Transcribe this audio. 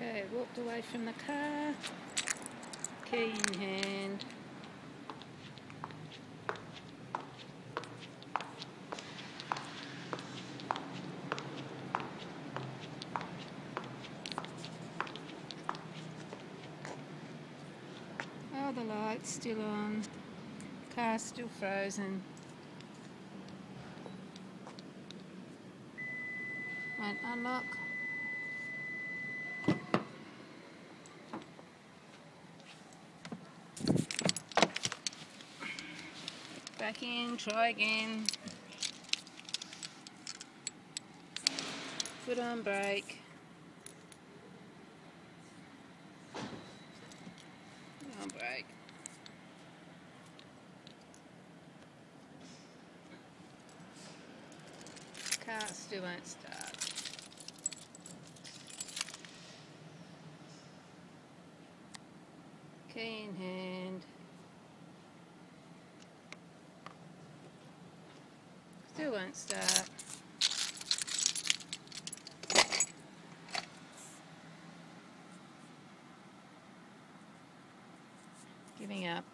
Okay, walked away from the car, key in hand. Oh, the light's still on, car's still frozen. Won't unlock. Back in, try again. Foot on brake. Foot on brake. Car still won't start. Key in hand. Still won't start. Giving up.